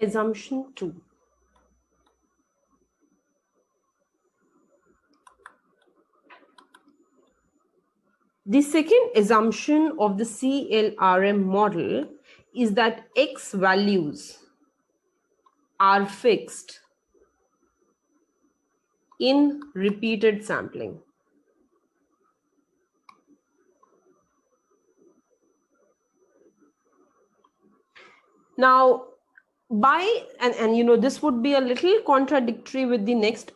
Assumption 2. The second assumption of the CLRM model is that X values are fixed in repeated sampling. Now, this would be a little contradictory with the next,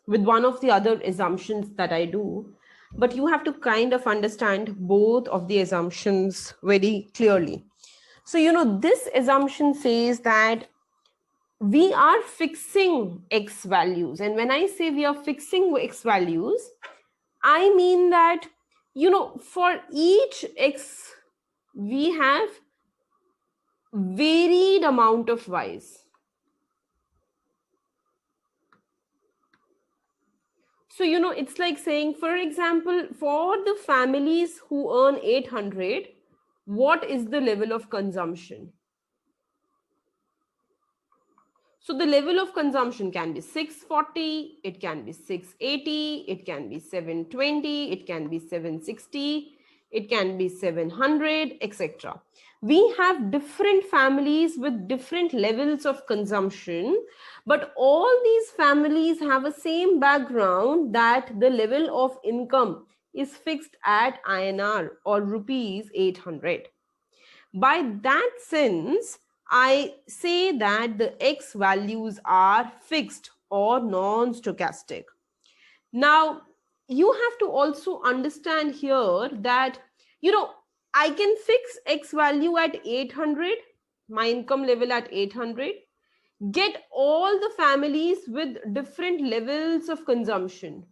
with one of the other assumptions that I do, but you have to kind of understand both of the assumptions very clearly. So, this assumption says that we are fixing X values. And when I say we are fixing X values, I mean that, for each X, we have varied amount of Ys. So, it's like saying, for example, for the families who earn 800, what is the level of consumption? So the level of consumption can be 640, it can be 680, it can be 720, it can be 760, it can be 700, etc. We have different families with different levels of consumption, but all these families have a same background, that the level of income is fixed at INR or rupees 800. By that sense, I say that the X values are fixed or non-stochastic. Now, you have to also understand here that, I can fix X value at 800, my income level at 800, get all the families with different levels of consumption.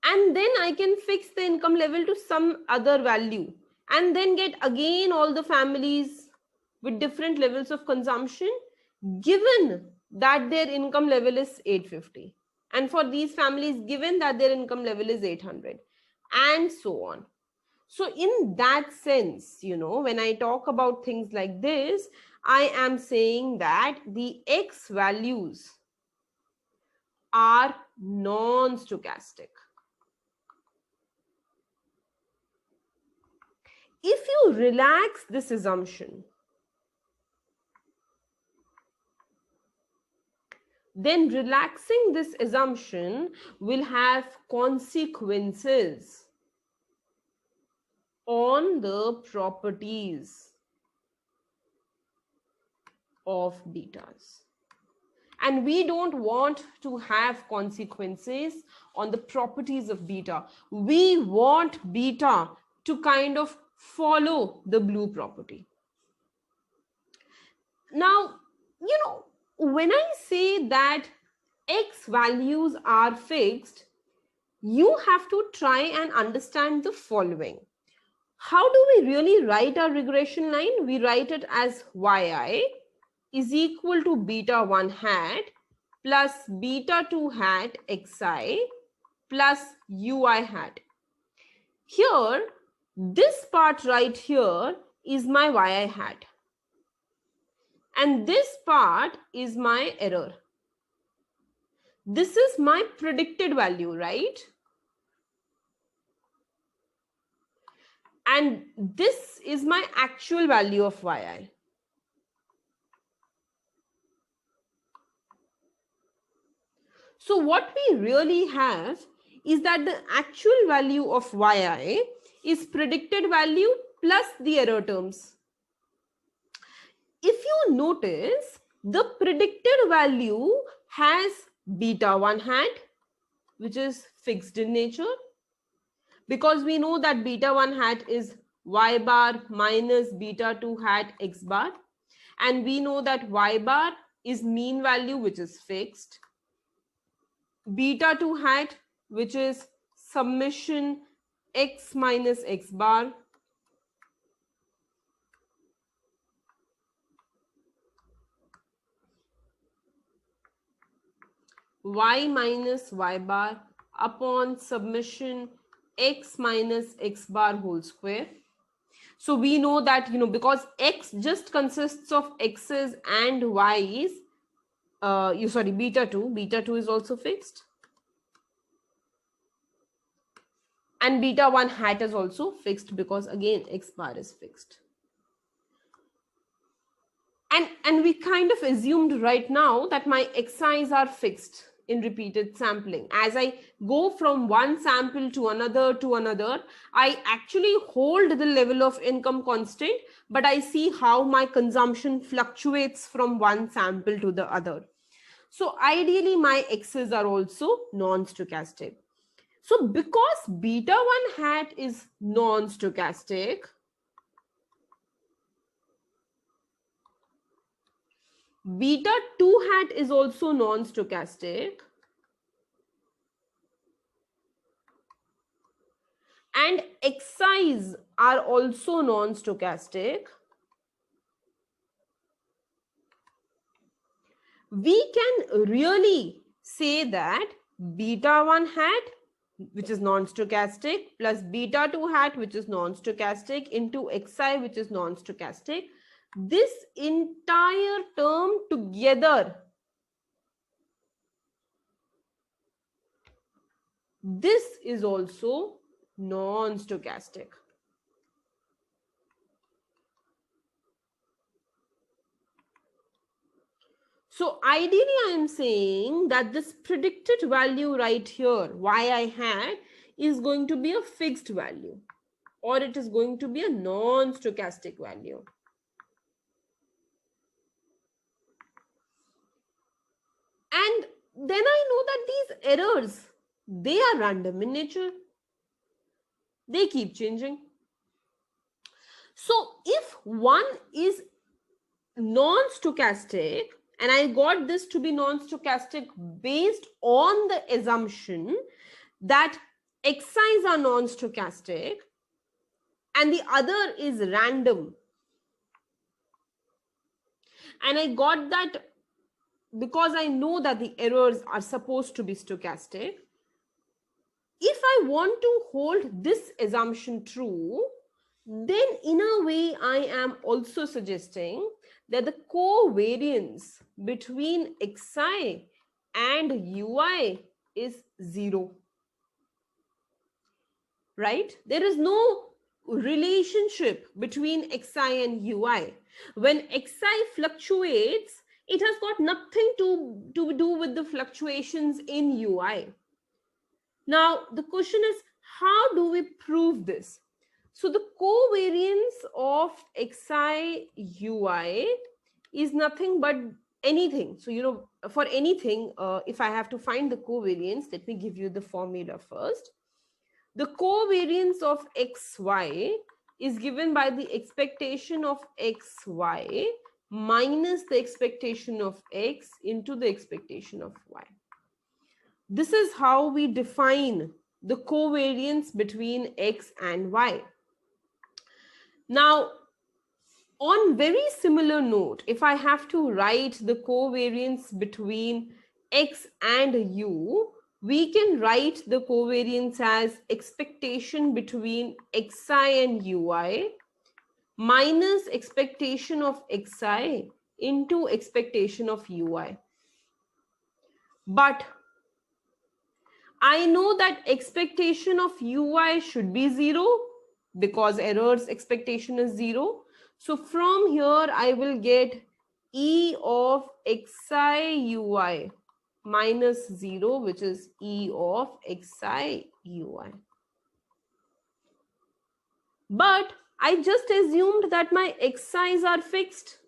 And then I can fix the income level to some other value, and then get again all the families with different levels of consumption, given that their income level is 850, and for these families given that their income level is 800, and so on. So in that sense, when I talk about things like this, I am saying that the X values are non-stochastic. If you relax this assumption, then relaxing this assumption will have consequences on the properties of betas. And we don't want to have consequences on the properties of beta. We want beta to kind of follow the blue property. Now, when I say that X values are fixed, you have to try and understand the following. How do we really write our regression line? We write it as yi is equal to beta 1 hat plus beta 2 hat xi plus ui hat. Here, this part right here is my yi hat. And this part is my error. This is my predicted value, right? And this is my actual value of yi. So what we really have is that the actual value of yi is predicted value plus the error terms. If you notice, the predicted value has beta 1 hat, which is fixed in nature, because we know that beta 1 hat is y bar minus beta 2 hat x bar, and we know that y bar is mean value, which is fixed. Beta 2 hat, which is summation x minus x bar, y minus y bar upon summation x minus x bar whole square. So we know that, because X just consists of X's and Y's, beta 2 is also fixed. And beta 1 hat is also fixed because again, X bar is fixed. And we kind of assumed right now that my Xi's are fixed in repeated sampling. As I go from one sample to another, I actually hold the level of income constant, but I see how my consumption fluctuates from one sample to the other. So ideally, my X's are also non-stochastic. So because beta 1 hat is non-stochastic, beta 2 hat is also non-stochastic, and Xi's are also non-stochastic, we can really say that beta 1 hat, which is non-stochastic, plus beta 2 hat, which is non-stochastic, into Xi, which is non-stochastic, this entire term together, this is also non-stochastic. So ideally, I am saying that this predicted value right here, yi hat, is going to be a fixed value, or it is going to be a non-stochastic value. And then I know that these errors, they are random in nature. They keep changing. So if one is non-stochastic, and I got this to be non-stochastic based on the assumption that Xi's are non-stochastic and the other is random, and I got that because I know that the errors are supposed to be stochastic. If I want to hold this assumption true, then in a way I am also suggesting that the covariance between Xi and Ui is 0. Right? There is no relationship between Xi and Ui. When Xi fluctuates, it has got nothing to do with the fluctuations in Ui. Now, the question is, how do we prove this? So the covariance of Xi Ui is nothing but anything. So, for anything, if I have to find the covariance, let me give you the formula first. The covariance of Xy is given by the expectation of Xy minus the expectation of X into the expectation of Y. This is how we define the covariance between X and Y. Now, on very similar note, if I have to write the covariance between X and U, we can write the covariance as expectation between Xi and Ui minus expectation of Xi into expectation of Ui. But I know that expectation of Ui should be 0 because error's expectation is 0. So from here, I will get E of Xi Ui minus 0, which is E of Xi Ui. But I just assumed that my Xi's are fixed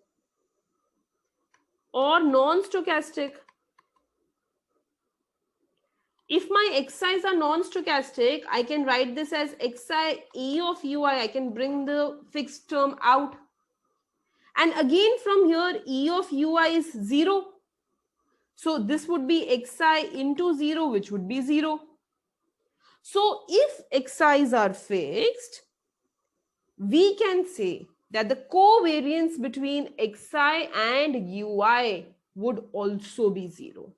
or non-stochastic. If my Xi's are non-stochastic, I can write this as Xi E of Ui. I can bring the fixed term out. And again from here, E of Ui is 0. So this would be Xi into 0, which would be 0. So if Xi's are fixed, we can say that the covariance between Xi and Ui would also be 0.